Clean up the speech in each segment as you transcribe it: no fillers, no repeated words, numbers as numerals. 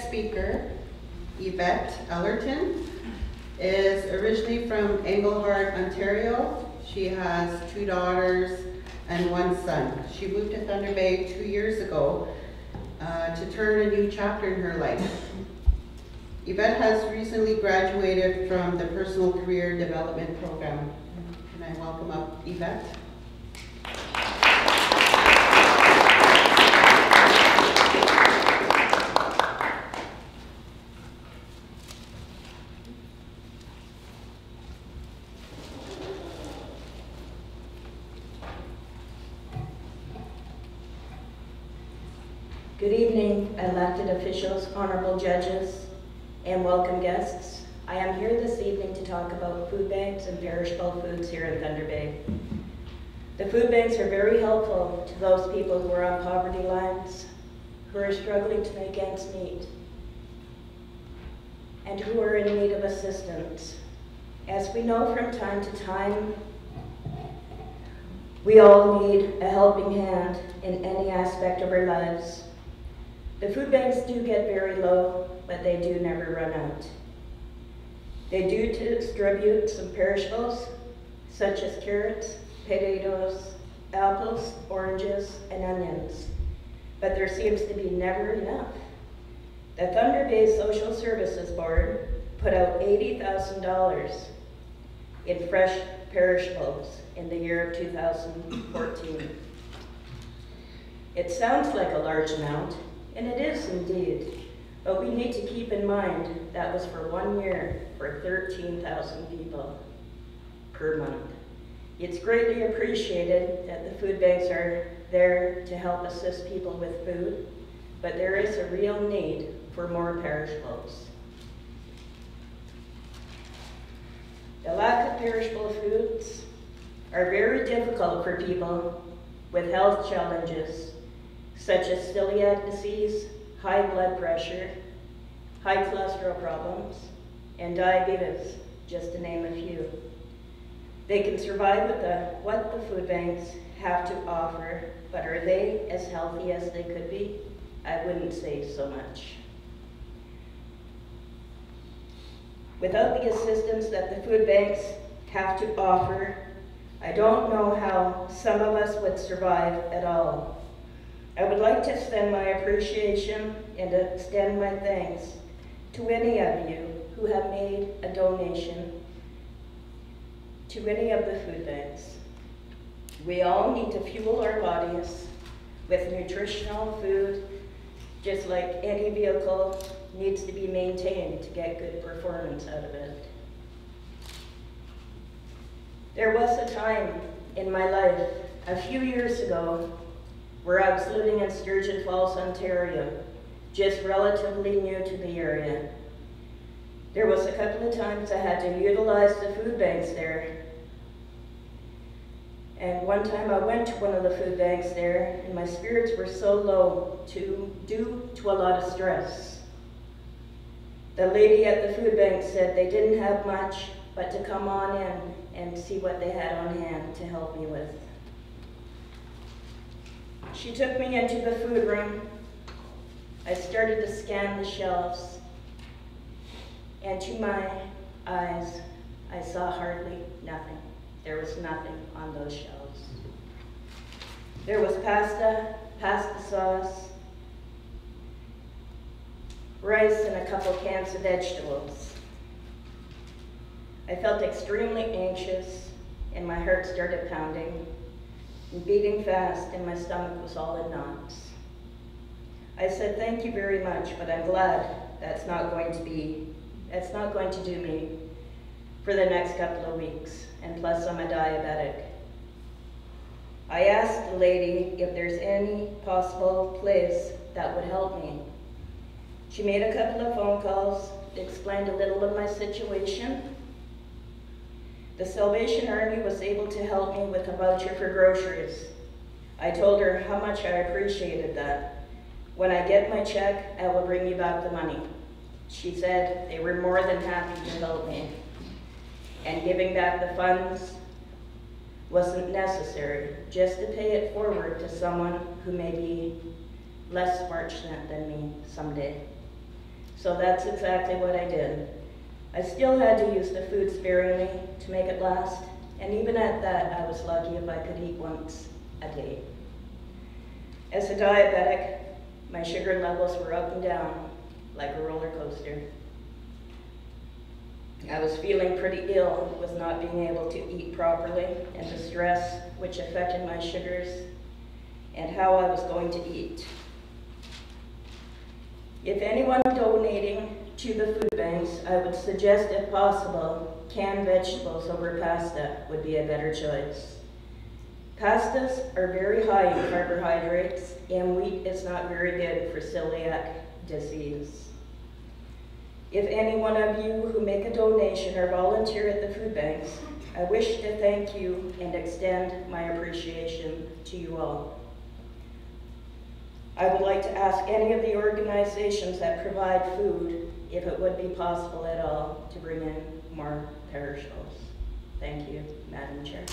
speaker, Yvette Ellerton, is originally from Englehart, Ontario. She has 2 daughters and 1 son. She moved to Thunder Bay 2 years ago to turn a new chapter in her life. Yvette has recently graduated from the Personal Career Development Program. Can I welcome up Yvette? Good evening, elected officials, honorable judges, and welcome guests. I am here this evening to talk about food banks and perishable foods here in Thunder Bay. The food banks are very helpful to those people who are on poverty lines, who are struggling to make ends meet, and who are in need of assistance. As we know from time to time, we all need a helping hand in any aspect of our lives. The food banks do get very low, but they do never run out. They do distribute some perishables, such as carrots, potatoes, apples, oranges, and onions, but there seems to be never enough. The Thunder Bay Social Services Board put out $80,000 in fresh perishables in the year of 2014. It sounds like a large amount, and it is indeed, but we need to keep in mind that was for 1 year for 13,000 people per month. It's greatly appreciated that the food banks are there to help assist people with food, but there is a real need for more perishables. The lack of perishable foods are very difficult for people with health challenges such as celiac disease, high blood pressure, high cholesterol problems, and diabetes, just to name a few. They can survive with what the food banks have to offer, but are they as healthy as they could be? I wouldn't say so much. Without the assistance that the food banks have to offer, I don't know how some of us would survive at all. I would like to extend my appreciation and extend my thanks to any of you who have made a donation to any of the food banks. We all need to fuel our bodies with nutritional food, just like any vehicle needs to be maintained to get good performance out of it. There was a time in my life, a few years ago, where I was living in Sturgeon Falls, Ontario, just relatively new to the area. There was a couple of times I had to utilize the food banks there. And one time I went to one of the food banks there, and my spirits were so low due to a lot of stress. The lady at the food bank said they didn't have much, but to come on in and see what they had on hand to help me with. She took me into the food room. I started to scan the shelves, and to my eyes, I saw hardly nothing. There was nothing on those shelves. There was pasta sauce, rice, and a couple cans of vegetables. I felt extremely anxious, and my heart started pounding and beating fast, and my stomach was all in knots. I said, "Thank you very much, but I'm glad that's not going to do me for the next couple of weeks, and plus I'm a diabetic." I asked the lady if there's any possible place that would help me. She made a couple of phone calls, explained a little of my situation. The Salvation Army was able to help me with a voucher for groceries. I told her how much I appreciated that. "When I get my check, I will bring you back the money." She said they were more than happy to help me, and giving back the funds wasn't necessary, just to pay it forward to someone who may be less fortunate than me someday. So that's exactly what I did. I still had to use the food sparingly to make it last, and even at that, I was lucky if I could eat once a day. As a diabetic, my sugar levels were up and down like a roller coaster. I was feeling pretty ill with not being able to eat properly and the stress which affected my sugars and how I was going to eat. If anyone donating to the food banks, I would suggest, if possible, canned vegetables over pasta would be a better choice. Pastas are very high in carbohydrates, and wheat is not very good for celiac disease. If any one of you who make a donation or volunteer at the food banks, I wish to thank you and extend my appreciation to you all. I would like to ask any of the organizations that provide food if it would be possible at all to bring in more perishables. Thank you, Madam Chair.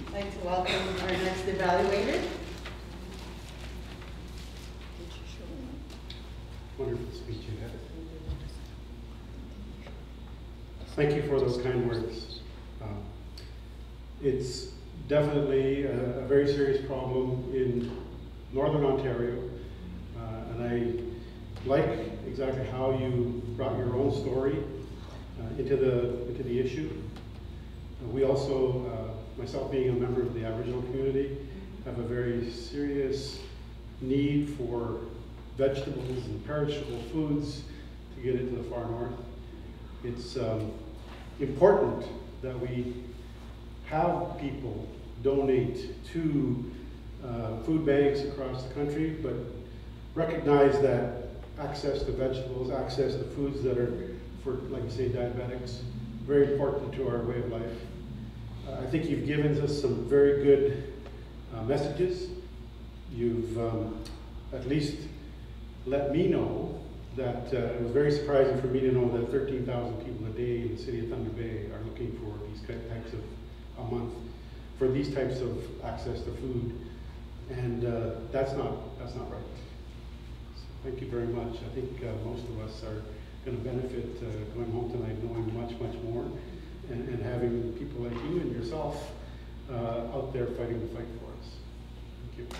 I'd like to welcome our next evaluator. Wonderful speech, Yvette. Thank you for those kind words. It's definitely a very serious problem in Northern Ontario, and I like exactly how you brought your own story into the issue. We also, myself being a member of the Aboriginal community, have a very serious need for vegetables and perishable foods to get into the far north. It's important that we have people donate to food banks across the country, but recognize that access to vegetables, access to foods that are for, like you say, diabetics, very important to our way of life. I think you've given us some very good messages. You've at least let me know that it was very surprising for me to know that 13,000 people a day in the city of Thunder Bay are looking for these types of, a month, for these types of access to food. And that's not right. So thank you very much. I think most of us are going to benefit going home tonight knowing much, much more, and having people like you and yourself out there fighting the fight for us. Thank you.